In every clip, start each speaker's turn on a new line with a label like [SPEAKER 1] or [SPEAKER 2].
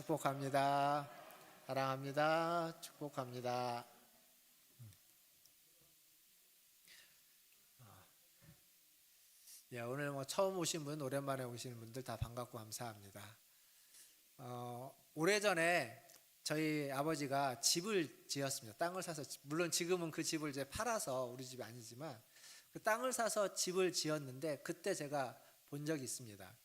[SPEAKER 1] 축복합니다. 사랑합니다. 축복합니다. 예, 오늘 처음 오신 분, 오랜만에 오시는 분들 다 반갑고 감사합니다. 오래전에 저희 아버지가 집을 지었습니다. 땅을 사서, 물론 지금은 그 집을 이제 팔아서 우리 집이 아니지만 그 땅을 사서 집을 지었는데 그때 제가 본 적이 있습니다.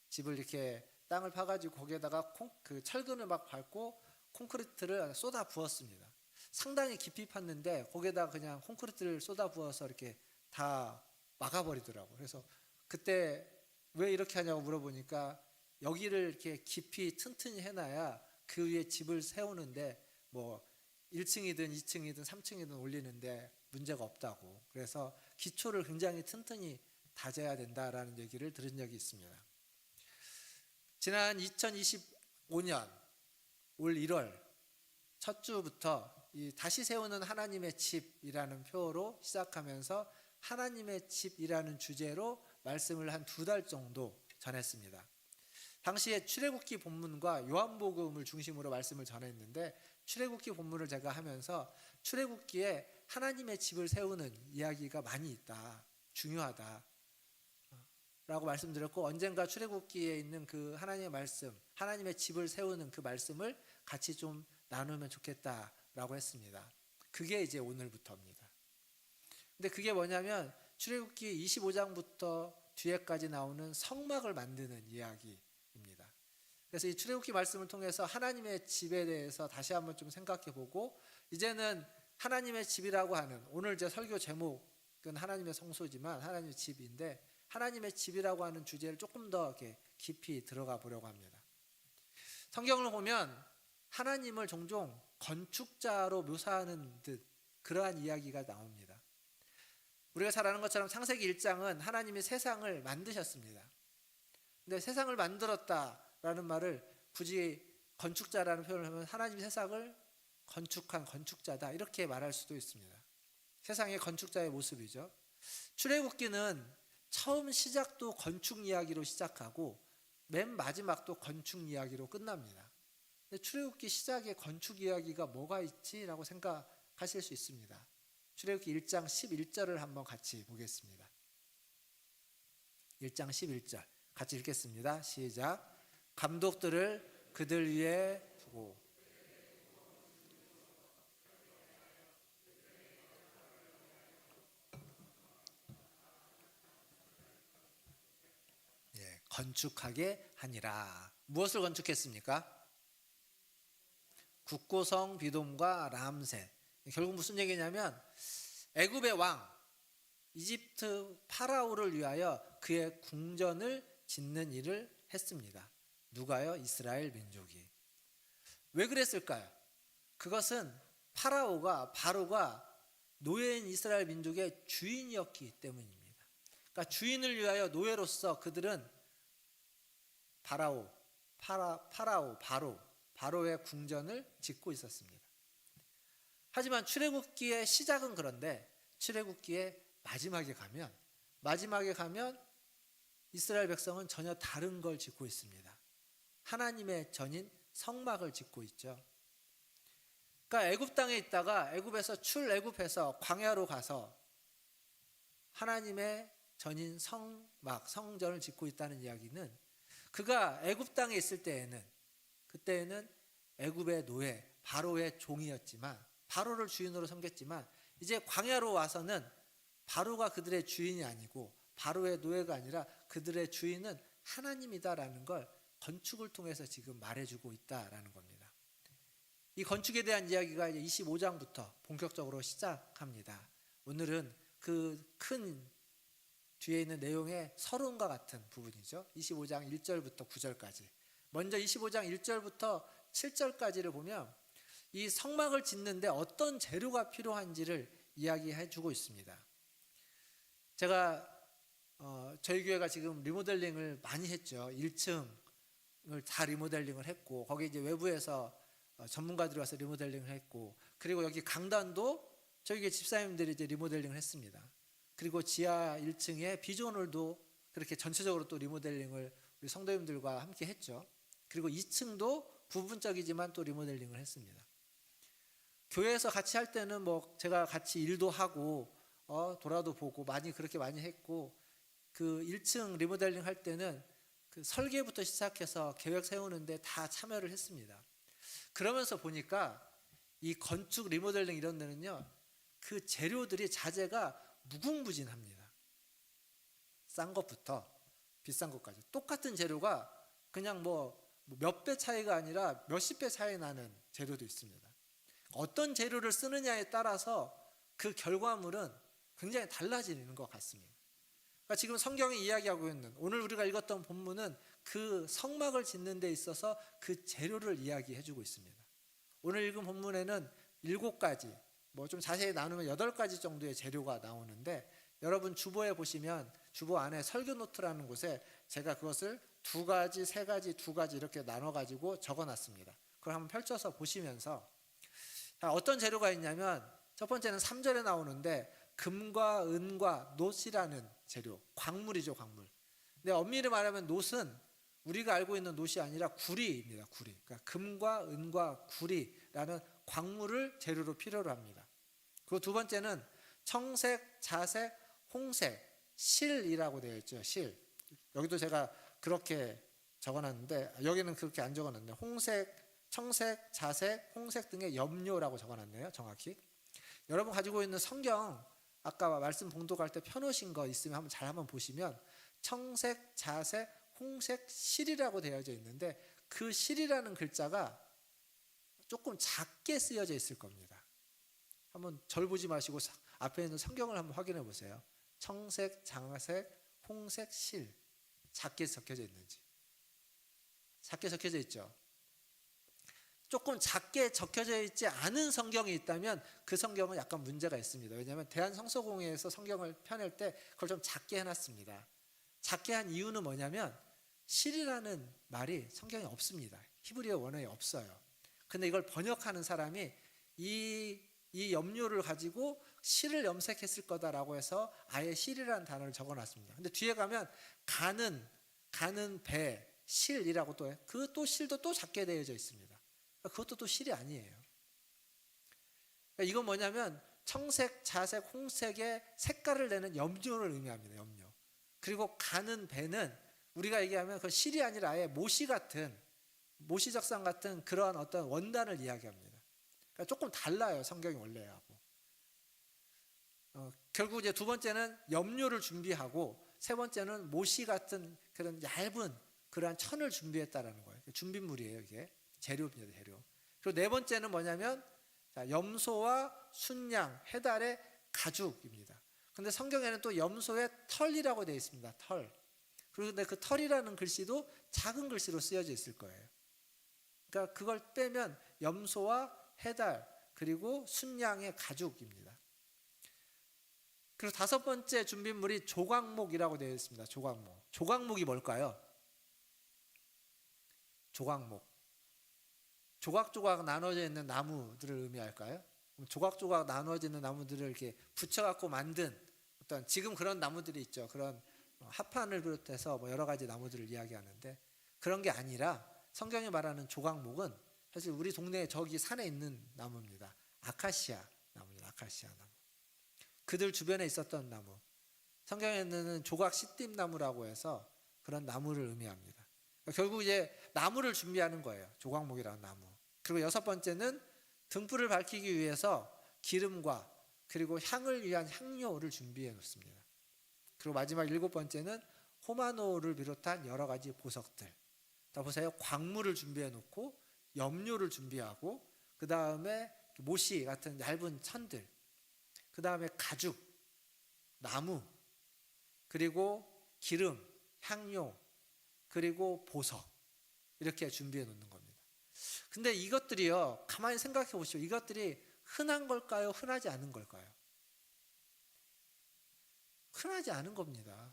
[SPEAKER 1] 집을 이렇게 땅을 파가지고 거기에다가 그 철근을 막 밟고 콘크리트를 쏟아 부었습니다. 상당히 깊이 팠는데 거기에다가 그냥 콘크리트를 쏟아 부어서 이렇게 다 막아버리더라고요. 그래서 그때 왜 이렇게 하냐고 물어보니까 여기를 이렇게 깊이 튼튼히 해놔야 그 위에 집을 세우는데 뭐 1층이든 2층이든 3층이든 올리는데 문제가 없다고. 그래서 기초를 굉장히 튼튼히 다져야 된다라는 얘기를 들은 적이 있습니다. 지난 2025년 올 1월 첫 주부터 이 다시 세우는 하나님의 집이라는 표어로 시작하면서 하나님의 집이라는 주제로 말씀을 한 2달 정도 전했습니다. 당시에 출애굽기 본문과 요한복음을 중심으로 말씀을 전했는데 출애굽기 본문을 제가 하면서 출애굽기에 하나님의 집을 세우는 이야기가 많이 있다, 중요하다 라고 말씀드렸고, 언젠가 출애굽기에 있는 그 하나님의 말씀, 하나님의 집을 세우는 그 말씀을 같이 좀 나누면 좋겠다라고 했습니다. 그게 이제 오늘부터입니다. 근데 그게 뭐냐면 출애굽기 25장부터 뒤에까지 나오는 성막을 만드는 이야기입니다. 그래서 이 출애굽기 말씀을 통해서 하나님의 집에 대해서 다시 한번 좀 생각해보고, 이제는 하나님의 집이라고 하는, 오늘 제 설교 제목은 하나님의 성소지만 하나님의 집인데 하나님의 집이라고 하는 주제를 조금 더 이렇게 깊이 들어가 보려고 합니다. 성경을 보면 하나님을 종종 건축자로 묘사하는 듯 그러한 이야기가 나옵니다. 우리가 잘 아는 것처럼 창세기 1장은 하나님이 세상을 만드셨습니다. 근데 세상을 만들었다라는 말을 굳이 건축자라는 표현을 하면 하나님이 세상을 건축한 건축자다 이렇게 말할 수도 있습니다. 세상의 건축자의 모습이죠. 출애굽기는 처음 시작도 건축 이야기로 시작하고 맨 마지막도 건축 이야기로 끝납니다. 근데 출애굽기 시작에 건축 이야기가 뭐가 있지라고 생각하실 수 있습니다. 출애굽기 1장 11절을 한번 같이 보겠습니다. 1장 11절 같이 읽겠습니다. 시작. 감독들을 그들 위에 두고 건축하게 하니라. 무엇을 건축했습니까? 국고성 비돔과 람셋. 결국 무슨 얘기냐면 애굽의 왕 이집트 파라오를 위하여 그의 궁전을 짓는 일을 했습니다. 누가요? 이스라엘 민족이. 왜 그랬을까요? 그것은 바로가 노예인 이스라엘 민족의 주인이었기 때문입니다. 그러니까 주인을 위하여 노예로서 그들은 바로의 궁전을 짓고 있었습니다. 하지만 출애굽기의 시작은 그런데 출애굽기의 마지막에 가면 이스라엘 백성은 전혀 다른 걸 짓고 있습니다. 하나님의 전인 성막을 짓고 있죠. 그러니까 애굽 땅에 있다가 애굽에서 출애굽해서 광야로 가서 하나님의 전인 성막, 성전을 짓고 있다는 이야기는 그가 애굽 땅에 있을 그때에는 애굽의 노예, 바로의 종이었지만, 바로를 주인으로 섬겼지만 이제 광야로 와서는 바로가 그들의 주인이 아니고 바로의 노예가 아니라 그들의 주인은 하나님이다라는 걸 건축을 통해서 지금 말해주고 있다라는 겁니다. 이 건축에 대한 이야기가 이제 25장부터 본격적으로 시작합니다. 오늘은 그 큰 뒤에 있는 내용의 서론과 같은 부분이죠. 25장 1절부터 9절까지. 먼저 25장 1절부터 7절까지를 보면 이 성막을 짓는데 어떤 재료가 필요한지를 이야기해 주고 있습니다. 제가 저희 교회가 지금 리모델링을 많이 했죠. 1층을 다 리모델링을 했고, 거기 이제 외부에서 전문가들이 와서 리모델링을 했고, 그리고 여기 강단도 저희 교회 집사님들이 이제 리모델링을 했습니다. 그리고 지하 1층에 비전홀도 그렇게 전체적으로 또 리모델링을 우리 성도님들과 함께 했죠. 그리고 2층도 부분적이지만 또 리모델링을 했습니다. 교회에서 같이 할 때는 뭐 제가 같이 일도 하고 돌아도 보고 그렇게 많이 했고, 그 1층 리모델링 할 때는 그 설계부터 시작해서 계획 세우는데 다 참여를 했습니다. 그러면서 보니까 이 건축 리모델링 이런 데는요, 그 재료들이 자재가 무궁무진합니다. 싼 것부터 비싼 것까지 똑같은 재료가 그냥 뭐 몇 배 차이가 아니라 몇십 배 차이 나는 재료도 있습니다. 어떤 재료를 쓰느냐에 따라서 그 결과물은 굉장히 달라지는 것 같습니다. 그러니까 지금 성경이 이야기하고 있는, 오늘 우리가 읽었던 본문은 그 성막을 짓는 데 있어서 그 재료를 이야기해 주고 있습니다. 오늘 읽은 본문에는 7가지, 뭐 좀 자세히 나누면 8가지 정도의 재료가 나오는데, 여러분 주보에 보시면 주보 안에 설교 노트라는 곳에 제가 그것을 2가지, 3가지, 2가지 이렇게 나눠 가지고 적어 놨습니다. 그걸 한번 펼쳐서 보시면서, 어떤 재료가 있냐면 첫 번째는 3절에 나오는데 금과 은과 놋이라는 재료, 광물이죠, 광물. 근데 엄밀히 말하면 놋은 우리가 알고 있는 놋이 아니라 구리입니다. 구리. 그러니까 금과 은과 구리라는 광물을 재료로 필요로 합니다. 그리고 두 번째는 청색, 자색, 홍색, 실이라고 되어 있죠. 실. 여기도 제가 그렇게 적어놨는데 여기는 그렇게 안 적어놨네요. 홍색, 청색, 자색, 홍색 등의 염료라고 적어놨네요. 정확히. 여러분 가지고 있는 성경, 아까 말씀 봉독할 때 펴놓으신 거 있으면 한번 보시면 청색, 자색, 홍색, 실이라고 되어져 있는데 그 실이라는 글자가 조금 작게 쓰여져 있을 겁니다. 한번 절 보지 마시고 앞에 있는 성경을 한번 확인해 보세요. 청색, 자색, 홍색, 실, 작게 적혀져 있는지. 작게 적혀져 있죠. 조금 작게 적혀져 있지 않은 성경이 있다면 그 성경은 약간 문제가 있습니다. 왜냐하면 대한성서공회에서 성경을 펴낼 때 그걸 좀 작게 해놨습니다. 작게 한 이유는 뭐냐면 실이라는 말이 성경에 없습니다. 히브리어 원어에 없어요. 근데 이걸 번역하는 사람이 이 염료를 가지고 실을 염색했을 거다라고 해서 아예 실이라는 단어를 적어놨습니다. 근데 뒤에 가면 가는 배, 실이라고 또 해요. 그 또 실도 또 작게 되어져 있습니다. 그것도 또 실이 아니에요. 그러니까 이건 뭐냐면 청색, 자색, 홍색의 색깔을 내는 염료를 의미합니다. 염료. 그리고 가는 배는 우리가 얘기하면 그 실이 아니라 아예 모시적상 같은 그러한 어떤 원단을 이야기합니다. 그러니까 조금 달라요. 성경이 원래하고. 결국 이제 두 번째는 염료를 준비하고 세 번째는 모시 같은 그런 얇은 그러한 천을 준비했다라는 거예요. 준비물이에요. 이게 재료입니다. 재료. 그리고 네 번째는 뭐냐면 염소와 순양, 해달의 가죽입니다. 근데 성경에는 또 염소의 털이라고 되어 있습니다. 털. 그런데 그 털이라는 글씨도 작은 글씨로 쓰여져 있을 거예요. 그러니까 그걸 빼면 염소와 해달 그리고 순양의 가죽입니다. 그리고 다섯 번째 준비물이 조각목이라고 되어 있습니다. 조각목. 조각목이 뭘까요? 조각목. 조각조각 나눠져 있는 나무들을 의미할까요? 조각조각 나눠져 있는 나무들을 이렇게 붙여갖고 만든 어떤 지금 그런 나무들이 있죠. 그런 합판을 비롯해서 뭐 여러 가지 나무들을 이야기하는데 그런 게 아니라 성경이 말하는 조각목은 사실 우리 동네에 저기 산에 있는 나무입니다. 아카시아 나무입니다. 아카시아 나무. 그들 주변에 있었던 나무. 성경에는 조각 씨띠나무라고 해서 그런 나무를 의미합니다. 그러니까 결국 이제 나무를 준비하는 거예요. 조각목이라는 나무. 그리고 여섯 번째는 등불을 밝히기 위해서 기름과 그리고 향을 위한 향료를 준비해 놓습니다. 그리고 마지막 일곱 번째는 호마노를 비롯한 여러 가지 보석들. 다 보세요. 광물을 준비해 놓고 염료를 준비하고 그 다음에 모시 같은 얇은 천들, 그 다음에 가죽, 나무, 그리고 기름, 향료, 그리고 보석 이렇게 준비해 놓는 겁니다. 근데 이것들이요, 가만히 생각해 보시오. 이것들이 흔한 걸까요? 흔하지 않은 걸까요? 흔하지 않은 겁니다.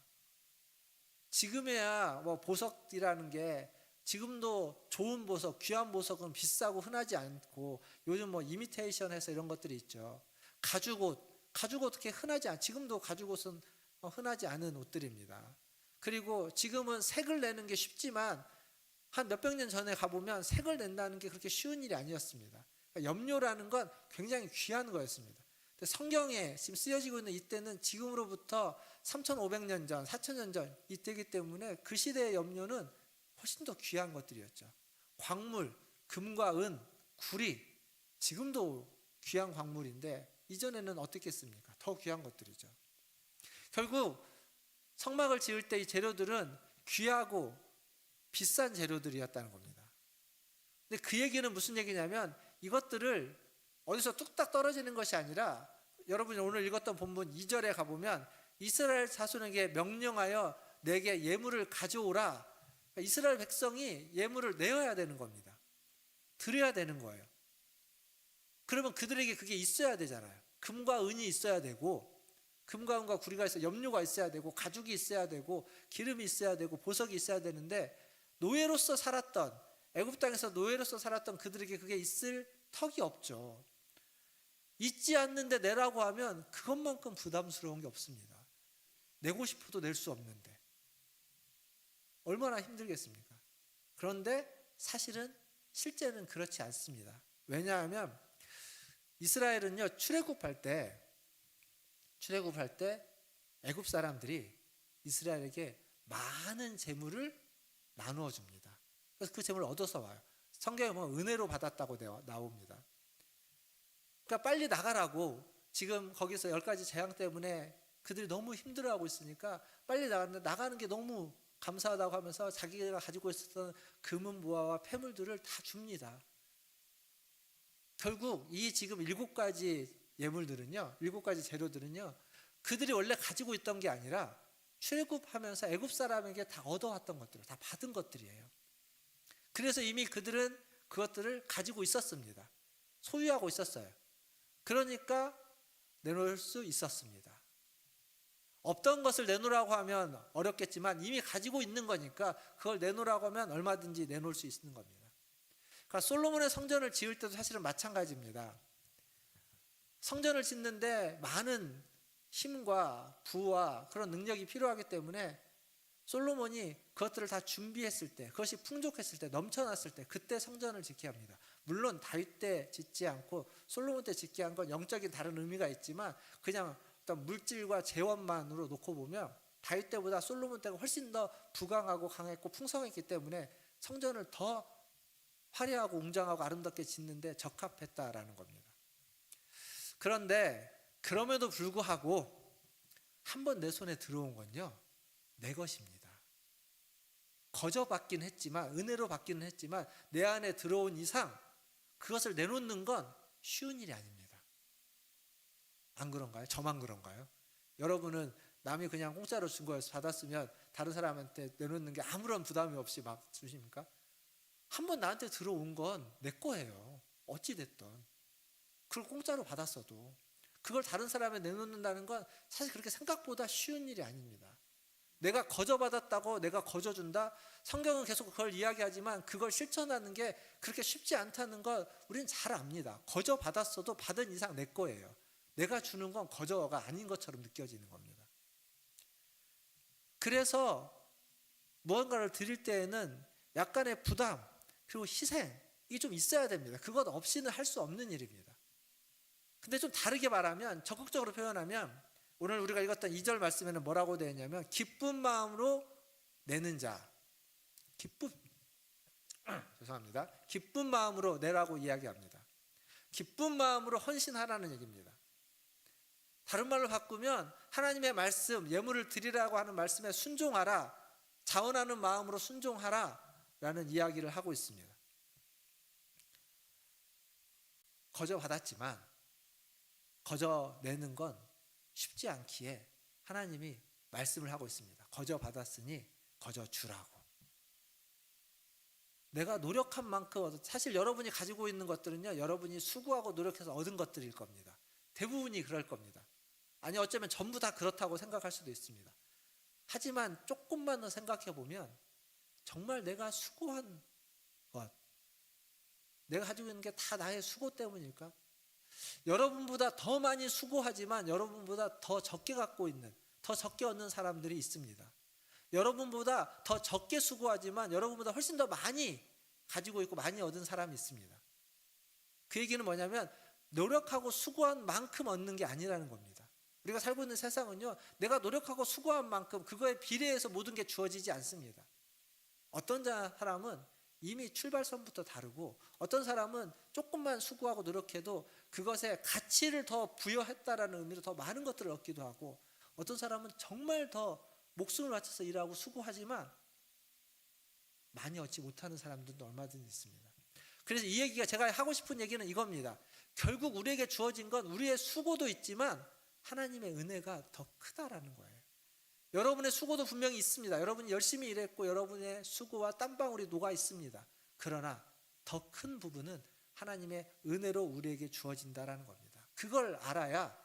[SPEAKER 1] 지금에야 뭐 보석이라는 게 지금도 좋은 보석, 귀한 보석은 비싸고 흔하지 않고 요즘 뭐 이미테이션 해서 이런 것들이 있죠. 가죽옷 그렇게 흔하지 않. 지금도 가죽옷은 흔하지 않은 옷들입니다. 그리고 지금은 색을 내는 게 쉽지만 한 몇백 년 전에 가보면 색을 낸다는 게 그렇게 쉬운 일이 아니었습니다. 그러니까 염료라는 건 굉장히 귀한 거였습니다. 근데 성경에 지금 쓰여지고 있는 이때는 지금으로부터 3,500년 전, 4,000년 전 이때이기 때문에 그 시대의 염료는 훨씬 더 귀한 것들이었죠. 광물, 금과 은, 구리, 지금도 귀한 광물인데 이전에는 어떻겠습니까? 더 귀한 것들이죠. 결국 성막을 지을 때 이 재료들은 귀하고 비싼 재료들이었다는 겁니다. 근데 그 얘기는 무슨 얘기냐면 이것들을 어디서 뚝딱 떨어지는 것이 아니라 여러분이 오늘 읽었던 본문 2절에 가보면 이스라엘 자손에게 명령하여 내게 예물을 가져오라. 그러니까 이스라엘 백성이 예물을 내어야 되는 겁니다. 드려야 되는 거예요. 그러면 그들에게 그게 있어야 되잖아요. 금과 은이 있어야 되고 금과 은과 구리가 있어야, 염료가 있어야 되고 가죽이 있어야 되고 기름이 있어야 되고 보석이 있어야 되는데 노예로서 살았던, 애굽 땅에서 노예로서 살았던 그들에게 그게 있을 턱이 없죠. 있지 않는데 내라고 하면 그것만큼 부담스러운 게 없습니다. 내고 싶어도 낼 수 없는데 얼마나 힘들겠습니까? 그런데 사실은 실제는 그렇지 않습니다. 왜냐하면 이스라엘은요 출애굽할 때 애굽 사람들이 이스라엘에게 많은 재물을 나누어 줍니다. 그래서 그 재물을 얻어서 와요. 성경에 보면 은혜로 받았다고 나옵니다. 그러니까 빨리 나가라고, 지금 거기서 10가지 재앙 때문에 그들이 너무 힘들어하고 있으니까 빨리 나가는 게 너무 감사하다고 하면서 자기가 가지고 있었던 금은 보화와 폐물들을 다 줍니다. 결국 이 지금 7가지 예물들은요, 7가지 재료들은요, 그들이 원래 가지고 있던 게 아니라 출애굽하면서 애굽 사람에게 다 얻어왔던 것들을 다 받은 것들이에요. 그래서 이미 그들은 그것들을 가지고 있었습니다. 소유하고 있었어요. 그러니까 내놓을 수 있었습니다. 없던 것을 내놓으라고 하면 어렵겠지만 이미 가지고 있는 거니까 그걸 내놓으라고 하면 얼마든지 내놓을 수 있는 겁니다. 그러니까 솔로몬의 성전을 지을 때도 사실은 마찬가지입니다. 성전을 짓는데 많은 힘과 부와 그런 능력이 필요하기 때문에 솔로몬이 그것들을 다 준비했을 때, 그것이 풍족했을 때, 넘쳐났을 때 그때 성전을 짓게 합니다. 물론 다윗 때 짓지 않고 솔로몬 때 짓게 한 건 영적인 다른 의미가 있지만 그냥 어떤 물질과 재원만으로 놓고 보면 다윗 때보다 솔로몬 때가 훨씬 더 부강하고 강했고 풍성했기 때문에 성전을 더 화려하고 웅장하고 아름답게 짓는데 적합했다라는 겁니다. 그런데 그럼에도 불구하고 한번 내 손에 들어온 건요, 내 것입니다. 거저 받긴 했지만, 은혜로 받기는 했지만 내 안에 들어온 이상 그것을 내놓는 건 쉬운 일이 아닙니다. 안 그런가요? 저만 그런가요? 여러분은 남이 그냥 공짜로 준 거여서 받았으면 다른 사람한테 내놓는 게 아무런 부담이 없이 막 주십니까? 한번 나한테 들어온 건 내 거예요. 어찌 됐든. 그걸 공짜로 받았어도 그걸 다른 사람에 내놓는다는 건 사실 그렇게 생각보다 쉬운 일이 아닙니다. 내가 거저 받았다고 내가 거저 준다? 성경은 계속 그걸 이야기하지만 그걸 실천하는 게 그렇게 쉽지 않다는 걸 우리는 잘 압니다. 거저 받았어도 받은 이상 내 거예요. 내가 주는 건 거저가 아닌 것처럼 느껴지는 겁니다. 그래서 무언가를 드릴 때에는 약간의 부담 그리고 희생이 좀 있어야 됩니다. 그것 없이는 할 수 없는 일입니다. 근데 좀 다르게 말하면, 적극적으로 표현하면 오늘 우리가 읽었던 2절 말씀에는 뭐라고 되어 있냐면 기쁜 마음으로 내는 자, 죄송합니다. 기쁜 마음으로 내라고 이야기합니다. 기쁜 마음으로 헌신하라는 얘기입니다. 다른 말로 바꾸면 하나님의 말씀, 예물을 드리라고 하는 말씀에 순종하라, 자원하는 마음으로 순종하라 라는 이야기를 하고 있습니다. 거저 받았지만 거저 내는 건 쉽지 않기에 하나님이 말씀을 하고 있습니다. 거저 받았으니 거저 주라고. 내가 노력한 만큼, 사실 여러분이 가지고 있는 것들은요, 여러분이 수고하고 노력해서 얻은 것들일 겁니다. 대부분이 그럴 겁니다. 아니 어쩌면 전부 다 그렇다고 생각할 수도 있습니다. 하지만 조금만 더 생각해 보면 정말 내가 수고한 것, 내가 가지고 있는 게 다 나의 수고 때문일까? 여러분보다 더 많이 수고하지만 여러분보다 더 적게 갖고 있는, 더 적게 얻는 사람들이 있습니다. 여러분보다 더 적게 수고하지만 여러분보다 훨씬 더 많이 가지고 있고 많이 얻은 사람이 있습니다. 그 얘기는 뭐냐면 노력하고 수고한 만큼 얻는 게 아니라는 겁니다. 우리가 살고 있는 세상은요, 내가 노력하고 수고한 만큼 그거에 비례해서 모든 게 주어지지 않습니다. 어떤 사람은 이미 출발선부터 다르고, 어떤 사람은 조금만 수고하고 노력해도 그것에 가치를 더 부여했다라는 의미로 더 많은 것들을 얻기도 하고, 어떤 사람은 정말 더 목숨을 바쳐서 일하고 수고하지만 많이 얻지 못하는 사람들도 얼마든지 있습니다. 그래서 이 얘기가, 제가 하고 싶은 얘기는 이겁니다. 결국 우리에게 주어진 건 우리의 수고도 있지만 하나님의 은혜가 더 크다라는 거예요. 여러분의 수고도 분명히 있습니다. 여러분이 열심히 일했고 여러분의 수고와 땀방울이 녹아 있습니다. 그러나 더 큰 부분은 하나님의 은혜로 우리에게 주어진다라는 겁니다. 그걸 알아야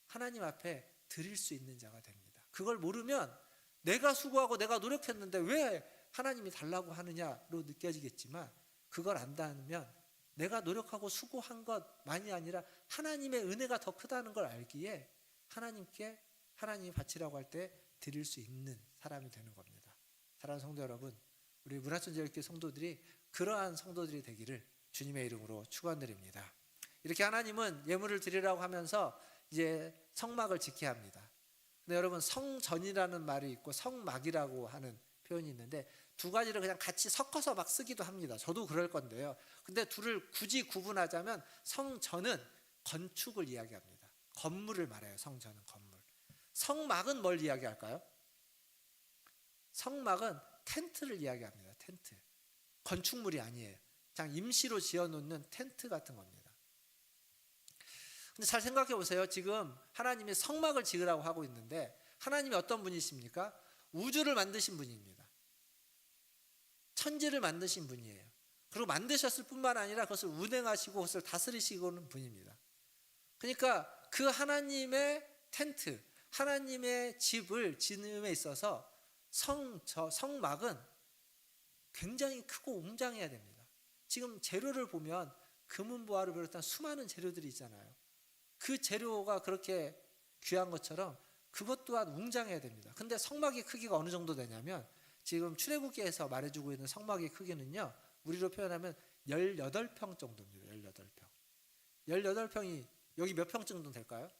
[SPEAKER 1] 하나님 앞에 드릴 수 있는 자가 됩니다. 그걸 모르면 내가 수고하고 내가 노력했는데 왜 하나님이 달라고 하느냐로 느껴지겠지만, 그걸 안다면 내가 노력하고 수고한 것만이 아니라 하나님의 은혜가 더 크다는 걸 알기에 하나님께 하나님이 바치라고 할 때 드릴 수 있는 사람이 되는 겁니다. 사랑하는 성도 여러분, 우리 문화천재교회 성도들이 그러한 성도들이 되기를 주님의 이름으로 축원드립니다. 이렇게 하나님은 예물을 드리라고 하면서 이제 성막을 지켜야 합니다. 근데 여러분, 성전이라는 말이 있고 성막이라고 하는 표현이 있는데 두 가지를 그냥 같이 섞어서 막 쓰기도 합니다. 저도 그럴 건데요. 근데 둘을 굳이 구분하자면 성전은 건축을 이야기합니다. 건물을 말해요. 성전은 건물. 성막은 뭘 이야기할까요? 성막은 텐트를 이야기합니다. 텐트. 건축물이 아니에요. 그냥 임시로 지어놓는 텐트 같은 겁니다. 근데 잘 생각해 보세요. 지금 하나님이 성막을 지으라고 하고 있는데 하나님이 어떤 분이십니까? 우주를 만드신 분입니다. 천지를 만드신 분이에요. 그리고 만드셨을 뿐만 아니라 그것을 운행하시고 그것을 다스리시고는 분입니다. 그러니까 그 하나님의 텐트, 하나님의 집을 지음에 있어서 성막은 굉장히 크고 웅장해야 됩니다. 지금 재료를 보면 금은보화를 비롯한 수많은 재료들이 있잖아요. 그 재료가 그렇게 귀한 것처럼 그것 또한 웅장해야 됩니다. 근데 성막의 크기가 어느 정도 되냐면 지금 출애굽기에서 말해주고 있는 성막의 크기는요, 우리로 표현하면 18평 정도입니다. 18평. 18평이 여기 몇 평 정도 될까요?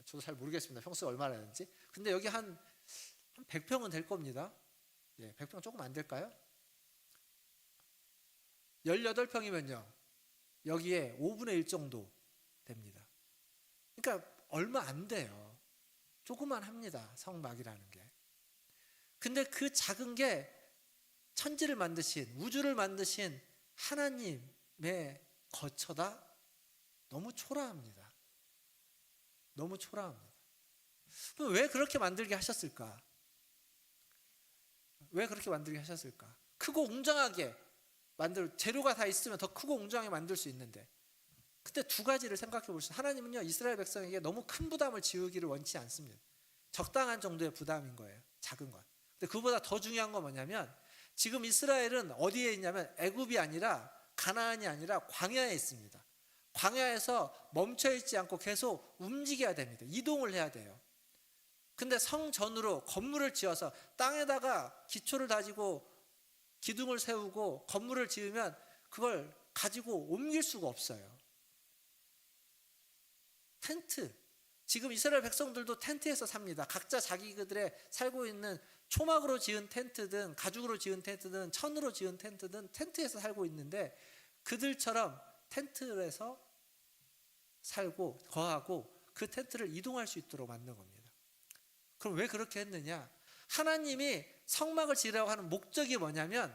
[SPEAKER 1] 저도 잘 모르겠습니다. 평수가 얼마나 되는지. 근데 여기 한 100평은 될 겁니다. 예, 100평 조금 안 될까요? 18평이면요. 여기에 5분의 1 정도 됩니다. 그러니까 얼마 안 돼요. 조그만 합니다. 성막이라는 게. 근데 그 작은 게 천지를 만드신, 우주를 만드신 하나님의 거처다? 너무 초라합니다. 너무 초라합니다. 그럼 왜 그렇게 만들게 하셨을까? 왜 그렇게 만들게 하셨을까? 크고 웅장하게 재료가 다 있으면 더 크고 웅장하게 만들 수 있는데, 그때 두 가지를 생각해 보시죠. 하나님은요, 이스라엘 백성에게 너무 큰 부담을 지우기를 원치 않습니다. 적당한 정도의 부담인 거예요. 작은 것. 근데 그보다 더 중요한 건 뭐냐면, 지금 이스라엘은 어디에 있냐면 애굽이 아니라, 가나안이 아니라 광야에 있습니다. 광야에서 멈춰 있지 않고 계속 움직여야 됩니다. 이동을 해야 돼요. 근데 성전으로 건물을 지어서 땅에다가 기초를 다지고 기둥을 세우고 건물을 지으면 그걸 가지고 옮길 수가 없어요. 텐트. 지금 이스라엘 백성들도 텐트에서 삽니다. 각자 자기들의 살고 있는 초막으로 지은 텐트든 가죽으로 지은 텐트든 천으로 지은 텐트든 텐트에서 살고 있는데, 그들처럼 텐트에서 살고 거하고 그 텐트를 이동할 수 있도록 만든 겁니다. 그럼 왜 그렇게 했느냐? 하나님이 성막을 지으라고 하는 목적이 뭐냐면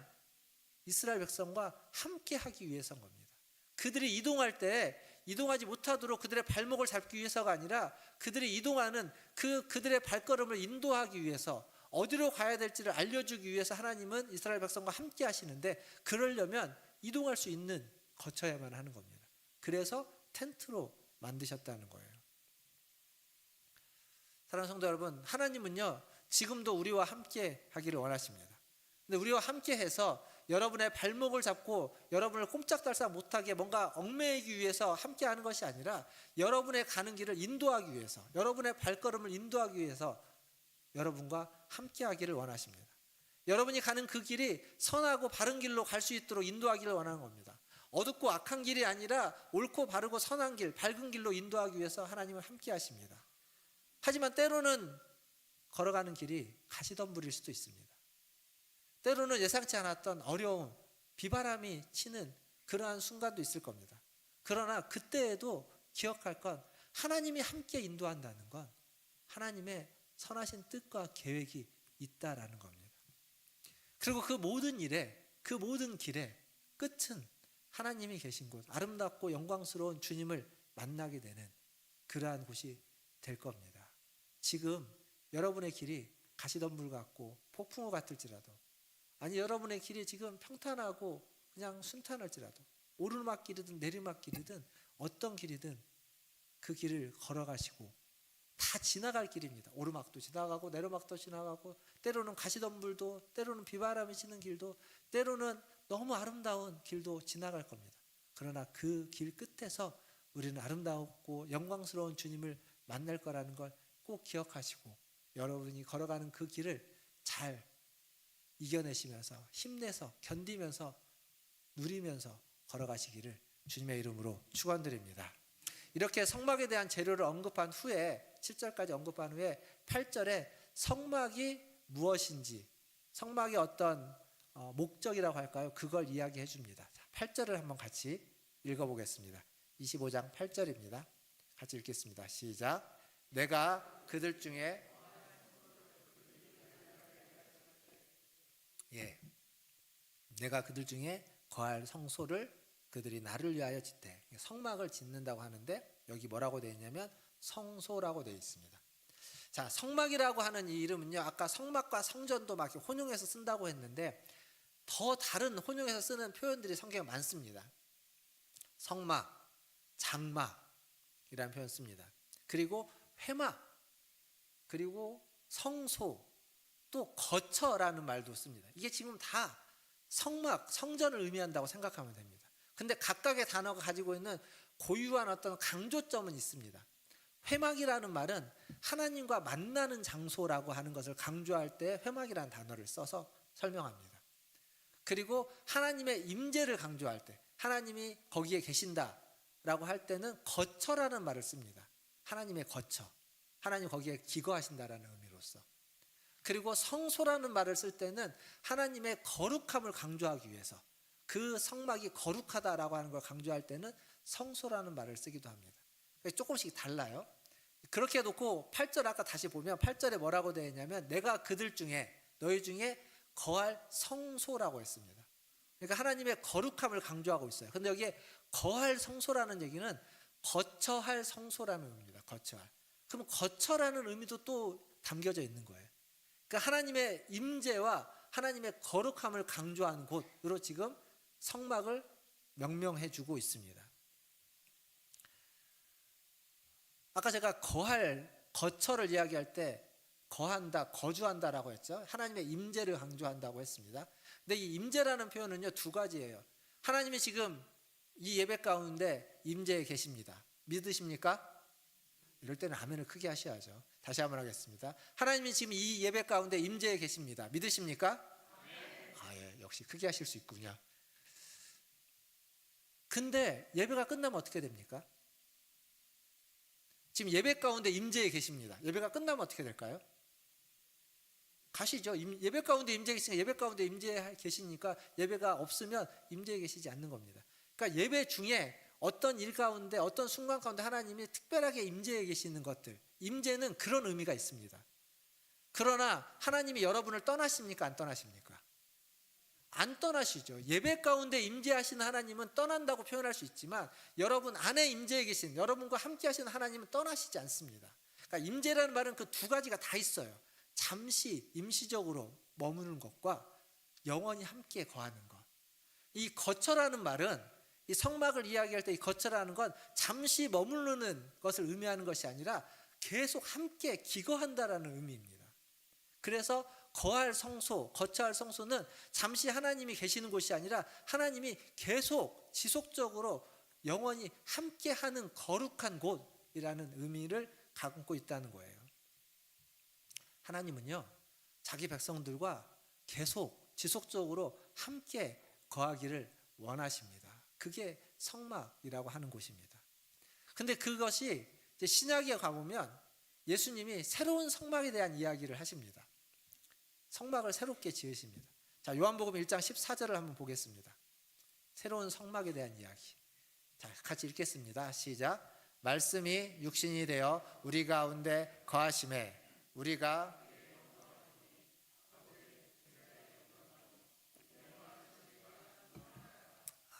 [SPEAKER 1] 이스라엘 백성과 함께 하기 위해서인 겁니다. 그들이 이동할 때 이동하지 못하도록 그들의 발목을 잡기 위해서가 아니라 그들이 이동하는 그들의 발걸음을 인도하기 위해서, 어디로 가야 될지를 알려주기 위해서 하나님은 이스라엘 백성과 함께 하시는데, 그러려면 이동할 수 있는 거쳐야만 하는 겁니다. 그래서 텐트로 만드셨다는 거예요. 사랑하는 성도 여러분, 하나님은요 지금도 우리와 함께 하기를 원하십니다. 근데 우리와 함께해서 여러분의 발목을 잡고 여러분을 꼼짝달싹 못하게 뭔가 얽매이기 위해서 함께하는 것이 아니라 여러분의 가는 길을 인도하기 위해서, 여러분의 발걸음을 인도하기 위해서 여러분과 함께하기를 원하십니다. 여러분이 가는 그 길이 선하고 바른 길로 갈 수 있도록 인도하기를 원하는 겁니다. 어둡고 악한 길이 아니라 옳고 바르고 선한 길, 밝은 길로 인도하기 위해서 하나님은 함께하십니다. 하지만 때로는 걸어가는 길이 가시덤불일 수도 있습니다. 때로는 예상치 않았던 어려움, 비바람이 치는 그러한 순간도 있을 겁니다. 그러나 그때에도 기억할 건 하나님이 함께 인도한다는 건 하나님의 선하신 뜻과 계획이 있다라는 겁니다. 그리고 그 모든 일에, 그 모든 길에 끝은 하나님이 계신 곳, 아름답고 영광스러운 주님을 만나게 되는 그러한 곳이 될 겁니다. 지금 여러분의 길이 가시덤불 같고 폭풍우 같을지라도, 아니 여러분의 길이 지금 평탄하고 그냥 순탄할지라도, 오르막길이든 내리막길이든 어떤 길이든 그 길을 걸어가시고, 다 지나갈 길입니다. 오르막도 지나가고 내리막도 지나가고, 때로는 가시덤불도, 때로는 비바람이 치는 길도, 때로는 너무 아름다운 길도 지나갈 겁니다. 그러나 그 길 끝에서 우리는 아름다웠고 영광스러운 주님을 만날 거라는 걸 꼭 기억하시고, 여러분이 걸어가는 그 길을 잘 이겨내시면서, 힘내서, 견디면서, 누리면서 걸어가시기를 주님의 이름으로 축원드립니다. 이렇게 성막에 대한 재료를 언급한 후에, 7절까지 언급한 후에 8절에 성막이 무엇인지, 성막의 어떤 목적이라고 할까요? 그걸 이야기해 줍니다. 8절을 한번 같이 읽어보겠습니다. 25장 8절입니다. 같이 읽겠습니다. 시작. 내가 그들 중에 내가 그들 중에 거할 성소를 그들이 나를 위하여 짓되, 성막을 짓는다고 하는데 여기 뭐라고 되어 있냐면 성소라고 되어 있습니다. 자, 성막이라고 하는 이 이름은요, 아까 성막과 성전도 막 혼용해서 쓴다고 했는데 더 다른 혼용해서 쓰는 표현들이 성경에 많습니다. 성막, 장막이라는 표현 씁니다. 그리고 회막, 그리고 성소, 또 거처라는 말도 씁니다. 이게 지금 다 성막, 성전을 의미한다고 생각하면 됩니다. 근데 각각의 단어가 가지고 있는 고유한 어떤 강조점은 있습니다. 회막이라는 말은 하나님과 만나는 장소라고 하는 것을 강조할 때 회막이라는 단어를 써서 설명합니다. 그리고 하나님의 임재를 강조할 때, 하나님이 거기에 계신다라고 할 때는 거처라는 말을 씁니다. 하나님의 거처, 하나님 거기에 기거하신다라는 의미로서. 그리고 성소라는 말을 쓸 때는 하나님의 거룩함을 강조하기 위해서, 그 성막이 거룩하다라고 하는 걸 강조할 때는 성소라는 말을 쓰기도 합니다. 조금씩 달라요. 그렇게 해놓고 8절 아까 다시 보면 8절에 뭐라고 되어 있냐면 내가 그들 중에, 너희 중에 거할 성소라고 했습니다. 그러니까 하나님의 거룩함을 강조하고 있어요. 근데 여기에 거할 성소라는 얘기는 거처할 성소라는 의미입니다. 거처할. 그럼 거처라는 의미도 또 담겨져 있는 거예요. 그러니까 하나님의 임재와 하나님의 거룩함을 강조하는 곳으로 지금 성막을 명명해 주고 있습니다. 아까 제가 거할, 거처를 이야기할 때 거한다, 거주한다라고 했죠. 하나님의 임재를 강조한다고 했습니다. 근데 이 임재라는 표현은요, 두 가지예요. 하나님이 지금 이 예배 가운데 임재에 계십니다. 믿으십니까? 이럴 때는 아멘을 크게 하셔야죠. 다시 한번 하겠습니다. 하나님이 지금 이 예배 가운데 임재에 계십니다. 믿으십니까? 역시 크게 하실 수 있군요. 근데 예배가 끝나면 어떻게 됩니까? 지금 예배 가운데 임재에 계십니다. 예배가 끝나면 어떻게 될까요? 가시죠. 예배 가운데 임재에 계시니까, 예배 가운데 임재에 계시니까 예배가 없으면 임재에 계시지 않는 겁니다. 그러니까 예배 중에 어떤 일 가운데, 어떤 순간 가운데 하나님이 특별하게 임재해 계시는 것들, 임재는 그런 의미가 있습니다. 그러나 하나님이 여러분을 떠나십니까? 안 떠나십니까? 안 떠나시죠. 예배 가운데 임재하시는 하나님은 떠난다고 표현할 수 있지만 여러분 안에 임재해 계신, 여러분과 함께 하시는 하나님은 떠나시지 않습니다. 그러니까 임재라는 말은 그 두 가지가 다 있어요. 잠시 임시적으로 머무는 것과 영원히 함께 거하는 것. 이 거처라는 말은, 이 성막을 이야기할 때 이 거처라는 건 잠시 머무르는 것을 의미하는 것이 아니라 계속 함께 기거한다라는 의미입니다. 그래서 거할 성소, 거처할 성소는 잠시 하나님이 계시는 곳이 아니라 하나님이 계속 지속적으로 영원히 함께하는 거룩한 곳이라는 의미를 갖고 있다는 거예요. 하나님은요, 자기 백성들과 계속 지속적으로 함께 거하기를 원하십니다. 그게 성막이라고 하는 곳입니다. 근데 그것이 이제 신약에 가보면 예수님이 새로운 성막에 대한 이야기를 하십니다. 성막을 새롭게 지으십니다. 자, 요한복음 1장 14절을 한번 보겠습니다. 새로운 성막에 대한 이야기. 자, 같이 읽겠습니다. 시작. 말씀이 육신이 되어 우리 가운데 거하심에 우리가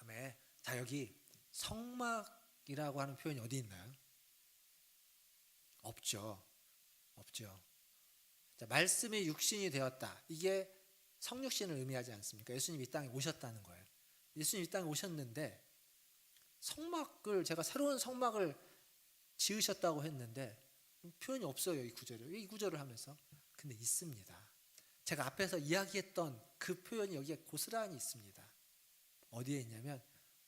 [SPEAKER 1] 아멘. 자, 여기 성막이라고 하는 표현이 어디 있나요? 없죠. 없죠. 자, 말씀이 육신이 되었다. 이게 성육신을 의미하지 않습니까? 예수님이 이 땅에 오셨다는 거예요. 예수님이 이 땅에 오셨는데 성막을, 제가 새로운 성막을 지으셨다고 했는데 표현이 없어요. 이 구절을 하면서. 근데 있습니다. 제가 앞에서 이야기했던 그 표현이 여기에 고스란히 있습니다. 어디에 있냐면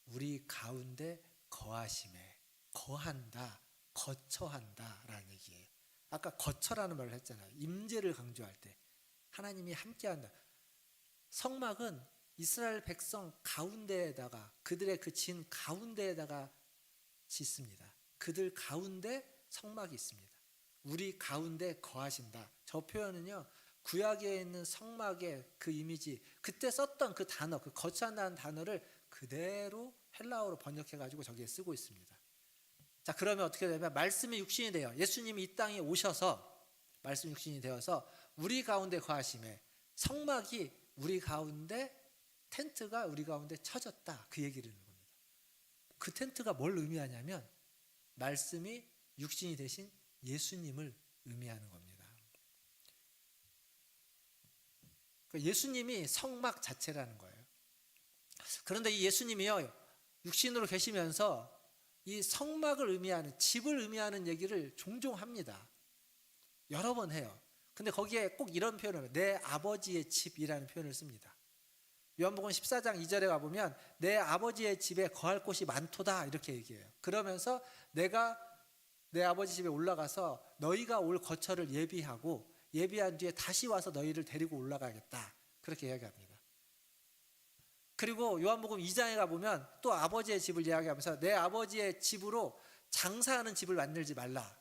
[SPEAKER 1] 우리 가운데 거하심에, 거한다, 거처한다 라는 얘기예요. 아까 거처라는 말을 했잖아요. 임재를 강조할 때 하나님이 함께한다. 성막은 이스라엘 백성 가운데에다가, 그들의 그 진 가운데에다가 짓습니다. 그들 가운데 성막이 있습니다. 우리 가운데 거하신다. 저 표현은요, 구약에 있는 성막의 그 이미지, 그때 썼던 그 단어, 그 거처한다는 단어를 그대로 헬라어로 번역해가지고 저기에 쓰고 있습니다. 자, 그러면 어떻게 되냐면 말씀이 육신이 돼요. 예수님이 이 땅에 오셔서 말씀 육신이 되어서 우리 가운데 거하심에 성막이 우리 가운데, 텐트가 우리 가운데 쳐졌다. 그 얘기를 하는 겁니다. 그 텐트가 뭘 의미하냐면 말씀이 육신이 되신 예수님을 의미하는 겁니다. 그러니까 예수님이 성막 자체라는 거예요. 그런데 이 예수님이요, 육신으로 계시면서 이 성막을 의미하는, 집을 의미하는 얘기를 종종 합니다. 여러 번 해요. 근데 거기에 꼭 이런 표현을 해요. 내 아버지의 집이라는 표현을 씁니다. 요한복음 14장 2절에 가보면 내 아버지의 집에 거할 곳이 많도다 이렇게 얘기해요. 그러면서 내가 내 아버지 집에 올라가서 너희가 올 거처를 예비하고 예비한 뒤에 다시 와서 너희를 데리고 올라가겠다 그렇게 이야기합니다. 그리고 요한복음 2장에 가보면 또 아버지의 집을 이야기하면서 내 아버지의 집으로 장사하는 집을 만들지 말라.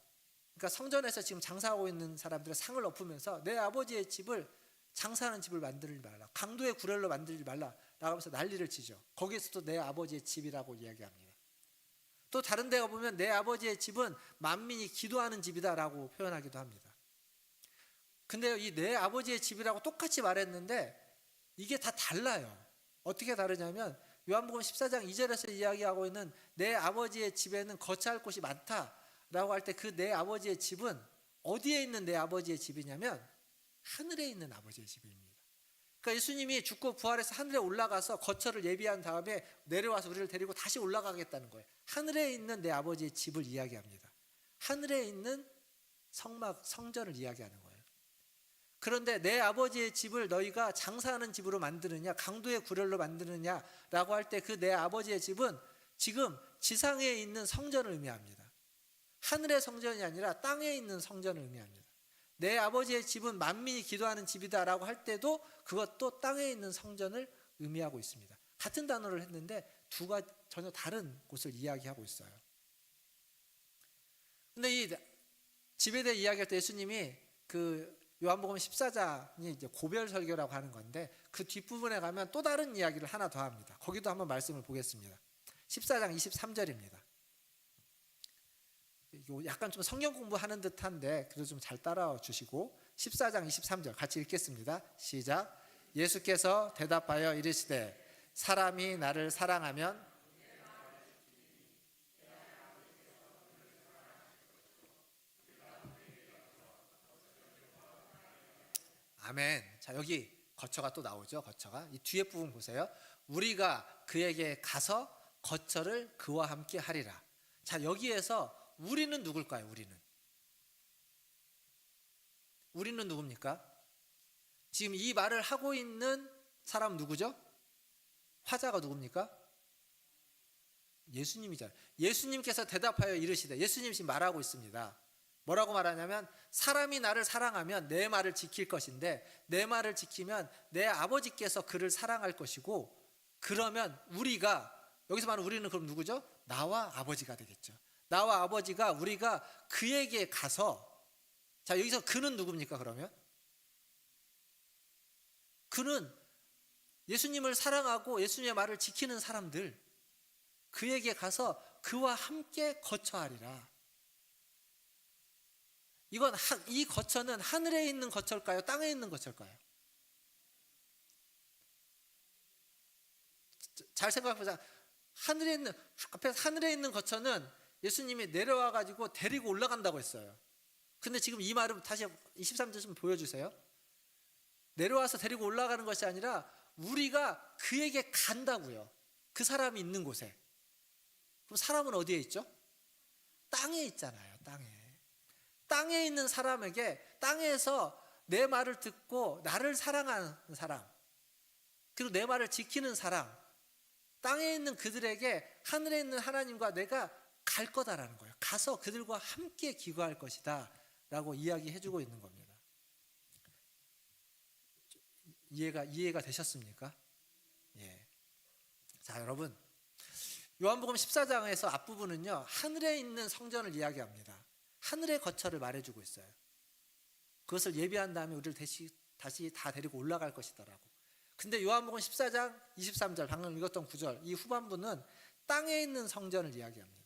[SPEAKER 1] 그러니까 성전에서 지금 장사하고 있는 사람들의 상을 엎으면서 내 아버지의 집을, 장사하는 집을 만들지 말라, 강도의 구렬로 만들지 말라 라고 하면서 난리를 치죠. 거기에서도 내 아버지의 집이라고 이야기합니다. 또 다른 데 가보면 내 아버지의 집은 만민이 기도하는 집이다 라고 표현하기도 합니다. 근데 이 내 아버지의 집이라고 똑같이 말했는데 이게 다 달라요. 어떻게 다르냐면 요한복음 14장 2절에서 이야기하고 있는 내 아버지의 집에는 거처할 곳이 많다 라고 할 때 그 내 아버지의 집은 어디에 있는 내 아버지의 집이냐면 하늘에 있는 아버지의 집입니다. 그러니까 예수님이 죽고 부활해서 하늘에 올라가서 거처를 예비한 다음에 내려와서 우리를 데리고 다시 올라가겠다는 거예요. 하늘에 있는 내 아버지의 집을 이야기합니다. 하늘에 있는 성막, 성전을 이야기하는 거예요. 그런데 내 아버지의 집을 너희가 장사하는 집으로 만드느냐, 강도의 구렬로 만드느냐라고 할 때 그 내 아버지의 집은 지금 지상에 있는 성전을 의미합니다. 하늘의 성전이 아니라 땅에 있는 성전을 의미합니다. 내 아버지의 집은 만민이 기도하는 집이다라고 할 때도 그것도 땅에 있는 성전을 의미하고 있습니다. 같은 단어를 했는데 두 가지 전혀 다른 곳을 이야기하고 있어요. 근데 이 집에 대해 이야기할 때 예수님이 그 요한복음 14장이 이제 고별 설교라고 하는 건데 그 뒷부분에 가면 또 다른 이야기를 하나 더 합니다. 거기도 한번 말씀을 보겠습니다. 14장 23절입니다. 약간 좀 성경 공부하는 듯한데 그래도 좀 잘 따라와 주시고 14장 23절 같이 읽겠습니다. 시작. 예수께서 대답하여 이르시되 사람이 나를 사랑하면 아멘. 자, 여기 거처가 또 나오죠. 거처가 이 뒤에 부분 보세요. 우리가 그에게 가서 거처를 그와 함께 하리라. 자, 여기에서 우리는 누굴까요? 우리는 누굽니까? 지금 이 말을 하고 있는 사람 누구죠? 화자가 누굽니까? 예수님이잖아요. 예수님께서 대답하여 이르시되, 예수님이 지금 말하고 있습니다. 뭐라고 말하냐면, 사람이 나를 사랑하면 내 말을 지킬 것인데, 내 말을 지키면 내 아버지께서 그를 사랑할 것이고, 그러면 우리가, 여기서 말하는 우리는 그럼 누구죠? 나와 아버지가 되겠죠. 나와 아버지가, 우리가 그에게 가서, 자, 여기서 그는 누굽니까? 그러면 그는 예수님을 사랑하고 예수님의 말을 지키는 사람들, 그에게 가서 그와 함께 거처하리라. 이건 이 거처는 하늘에 있는 거처일까요? 땅에 있는 거처일까요? 잘 생각해보자. 하늘에 있는, 앞에 하늘에 있는 거처는 예수님이 내려와 가지고 데리고 올라간다고 했어요. 근데 지금 이 말은 다시 23절 좀 보여주세요. 내려와서 데리고 올라가는 것이 아니라 우리가 그에게 간다고요. 그 사람이 있는 곳에. 그럼 사람은 어디에 있죠? 땅에 있잖아요. 땅에 있는 사람에게, 땅에서 내 말을 듣고 나를 사랑하는 사람, 그리고 내 말을 지키는 사람, 땅에 있는 그들에게 하늘에 있는 하나님과 내가 갈 거다라는 거예요. 가서 그들과 함께 기거할 것이다 라고 이야기해주고 있는 겁니다. 이해가 되셨습니까? 예. 자, 여러분, 요한복음 14장에서 앞부분은요, 하늘에 있는 성전을 이야기합니다. 하늘의 거처를 말해주고 있어요. 그것을 예비한 다음에 우리를 다시 다 데리고 올라갈 것이다라고. 근데 요한복음 14장 23절, 방금 읽었던 9절, 이 후반부는 땅에 있는 성전을 이야기합니다.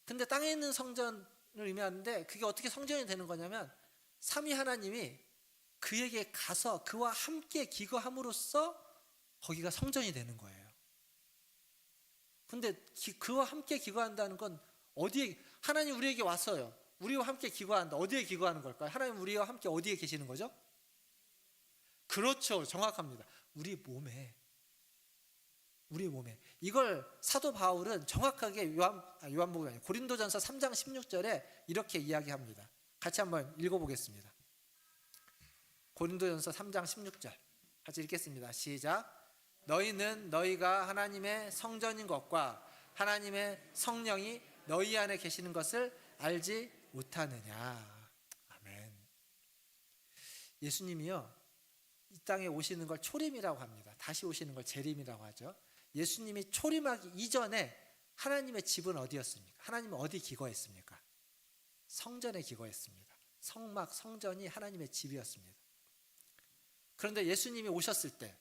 [SPEAKER 1] 근데 땅에 있는 성전을 의미하는데, 그게 어떻게 성전이 되는 거냐면, 삼위 하나님이 그에게 가서 그와 함께 기거함으로써 거기가 성전이 되는 거예요. 근데 그와 함께 기거한다는 건 어디에, 하나님 우리에게 왔어요. 우리와 함께 기거한다. 어디에 기거하는 걸까요? 하나님 우리와 함께 어디에 계시는 거죠? 그렇죠. 정확합니다. 우리 몸에. 이걸 사도 바울은 정확하게 요한복음이 아니에요, 고린도전서 3장 16절에 이렇게 이야기합니다. 같이 한번 읽어보겠습니다. 고린도전서 3장 16절 같이 읽겠습니다. 시작. 너희는 너희가 하나님의 성전인 것과 하나님의 성령이 너희 안에 계시는 것을 알지 못하느냐. 아멘. 예수님이요, 이 땅에 오시는 걸 초림이라고 합니다. 다시 오시는 걸 재림이라고 하죠. 예수님이 초림하기 이전에 하나님의 집은 어디였습니까? 하나님은 어디 기거했습니까? 성전에 기거했습니다. 성막, 성전이 하나님의 집이었습니다. 그런데 예수님이 오셨을 때,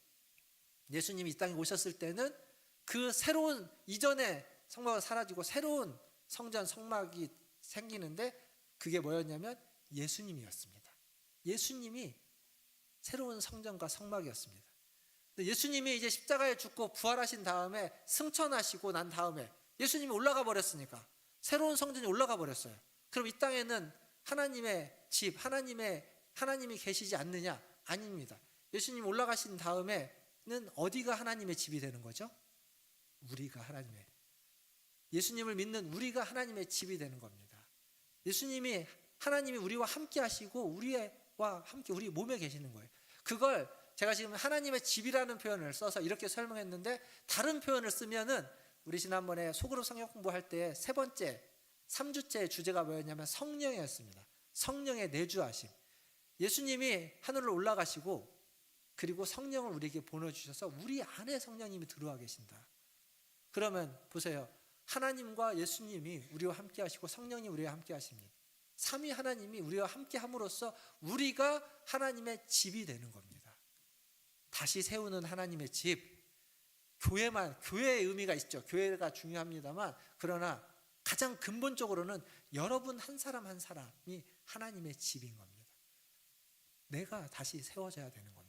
[SPEAKER 1] 예수님이 이 땅에 오셨을 때는 그 새로운, 이전에 성막은 사라지고 새로운 성전, 성막이 생기는데, 그게 뭐였냐면 예수님이었습니다. 예수님이 새로운 성전과 성막이었습니다. 예수님이 이제 십자가에 죽고 부활하신 다음에, 승천하시고 난 다음에 예수님이 올라가 버렸으니까 새로운 성전이 올라가 버렸어요. 그럼 이 땅에는 하나님의 집, 하나님이 계시지 않느냐? 아닙니다. 예수님 올라가신 다음에는 어디가 하나님의 집이 되는 거죠? 우리가 예수님을 믿는 우리가 하나님의 집이 되는 겁니다. 하나님이 우리와 함께 하시고 우리와 함께 우리 몸에 계시는 거예요. 그걸 제가 지금 하나님의 집이라는 표현을 써서 이렇게 설명했는데, 다른 표현을 쓰면은, 우리 지난번에 소그룹 성역 공부할 때 3주째 주제가 뭐였냐면 성령이었습니다. 성령의 내주하심. 예수님이 하늘로 올라가시고, 그리고 성령을 우리에게 보내주셔서 우리 안에 성령님이 들어와 계신다. 그러면 보세요. 하나님과 예수님이 우리와 함께 하시고 성령이 우리와 함께 하십니다. 삼위 하나님이 우리와 함께 함으로써 우리가 하나님의 집이 되는 겁니다. 다시 세우는 하나님의 집. 교회의 의미가 있죠. 교회가 중요합니다만, 그러나 가장 근본적으로는 여러분 한 사람 한 사람이 하나님의 집인 겁니다. 내가 다시 세워져야 되는 겁니다.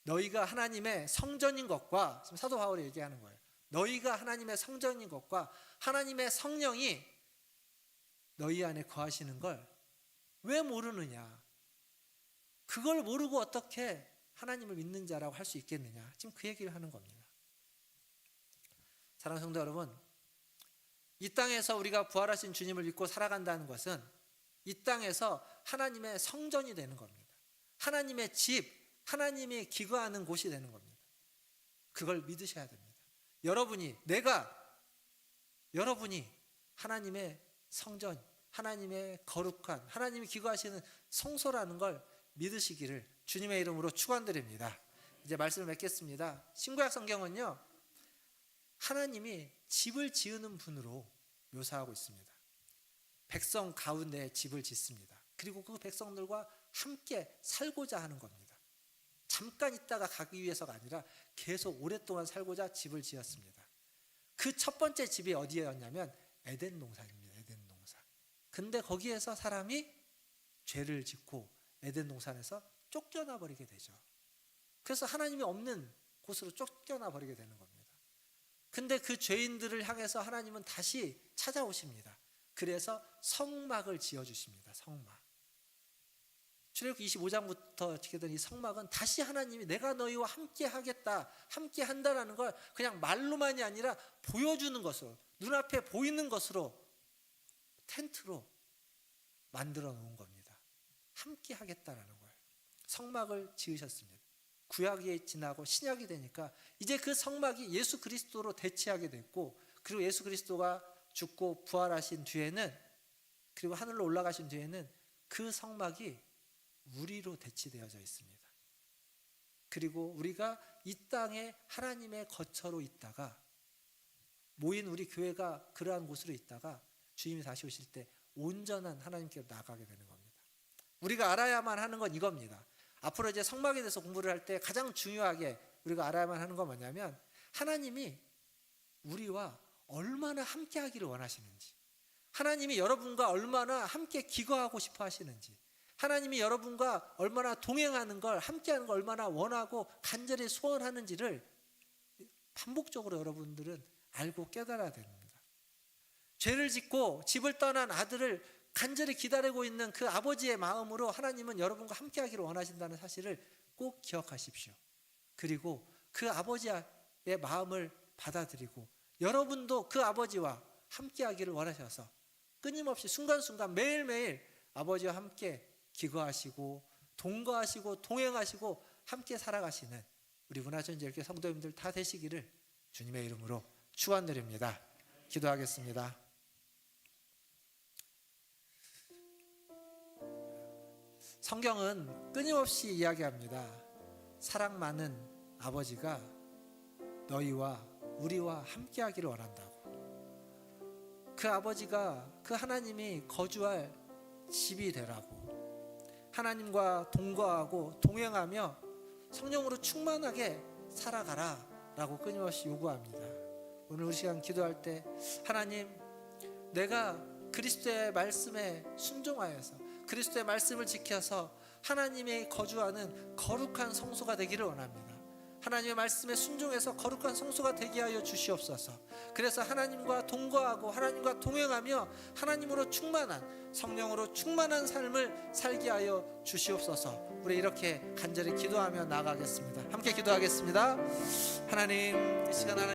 [SPEAKER 1] 너희가 하나님의 성전인 것과, 지금 사도 바울이 얘기하는 거예요. 너희가 하나님의 성전인 것과 하나님의 성령이 너희 안에 거하시는 걸 왜 모르느냐? 그걸 모르고 어떻게 하나님을 믿는 자라고 할 수 있겠느냐? 지금 그 얘기를 하는 겁니다. 사랑하는 성도 여러분, 이 땅에서 우리가 부활하신 주님을 믿고 살아간다는 것은 이 땅에서 하나님의 성전이 되는 겁니다. 하나님의 집, 하나님이 기거하는 곳이 되는 겁니다. 그걸 믿으셔야 됩니다. 여러분이 하나님의 성전, 하나님의 거룩한, 하나님이 기거하시는 성소라는 걸 믿으시기를 주님의 이름으로 축원드립니다. 이제 말씀을 맺겠습니다. 신구약 성경은요, 하나님이 집을 지으는 분으로 묘사하고 있습니다. 백성 가운데 집을 짓습니다. 그리고 그 백성들과 함께 살고자 하는 겁니다. 잠깐 있다가 가기 위해서가 아니라 계속 오랫동안 살고자 집을 지었습니다. 그 첫 번째 집이 어디였냐면 에덴 동산입니다. 에덴 동산. 근데 거기에서 사람이 죄를 짓고 에덴 동산에서 쫓겨나 버리게 되죠. 그래서 하나님이 없는 곳으로 쫓겨나 버리게 되는 겁니다. 근데 그 죄인들을 향해서 하나님은 다시 찾아오십니다. 그래서 성막을 지어주십니다. 성막. 출애굽기 25장부터 지게 된 이 성막은 다시 하나님이 내가 너희와 함께 하겠다, 함께 한다라는 걸 그냥 말로만이 아니라 보여주는 것으로, 눈앞에 보이는 것으로, 텐트로 만들어 놓은 겁니다. 함께 하겠다라는 거예요. 성막을 지으셨습니다. 구약이 지나고 신약이 되니까 이제 그 성막이 예수 그리스도로 대체하게 됐고, 그리고 예수 그리스도가 죽고 부활하신 뒤에는, 그리고 하늘로 올라가신 뒤에는 그 성막이 우리로 대치되어져 있습니다. 그리고 우리가 이 땅에 하나님의 거처로 있다가, 모인 우리 교회가 그러한 곳으로 있다가 주님이 다시 오실 때 온전한 하나님께로 나가게 되는 겁니다. 우리가 알아야만 하는 건 이겁니다. 앞으로 이제 성막에 대해서 공부를 할 때 가장 중요하게 우리가 알아야만 하는 건 뭐냐면, 하나님이 우리와 얼마나 함께 하기를 원하시는지, 하나님이 여러분과 얼마나 함께 기거하고 싶어 하시는지, 하나님이 여러분과 얼마나 동행하는 걸, 함께하는 걸 얼마나 원하고 간절히 소원하는지를 반복적으로 여러분들은 알고 깨달아야 됩니다. 죄를 짓고 집을 떠난 아들을 간절히 기다리고 있는 그 아버지의 마음으로 하나님은 여러분과 함께하기를 원하신다는 사실을 꼭 기억하십시오. 그리고 그 아버지의 마음을 받아들이고 여러분도 그 아버지와 함께하기를 원하셔서 끊임없이 순간순간 매일매일 아버지와 함께 기거하시고 동거하시고 동행하시고 함께 살아가시는 우리 문화전제일교회 성도님들 다 되시기를 주님의 이름으로 축원드립니다. 기도하겠습니다. 성경은 끊임없이 이야기합니다. 사랑 많은 아버지가 너희와 우리와 함께하기를 원한다고. 그 아버지가, 그 하나님이 거주할 집이 되라고, 하나님과 동거하고 동행하며 성령으로 충만하게 살아가라 라고 끊임없이 요구합니다. 오늘 우리 시간 기도할 때, 하나님, 내가 그리스도의 말씀에 순종하여서 그리스도의 말씀을 지켜서 하나님이 거주하는 거룩한 성소가 되기를 원합니다. 하나님의 말씀에 순종해서 거룩한 성소가 되게 하여 주시옵소서. 그래서 하나님과 동거하고 하나님과 동행하며 하나님으로 충만한, 성령으로 충만한 삶을 살게 하여 주시옵소서. 우리 이렇게 간절히 기도하며 나아가겠습니다. 함께 기도하겠습니다. 하나님, 이 시간 하나님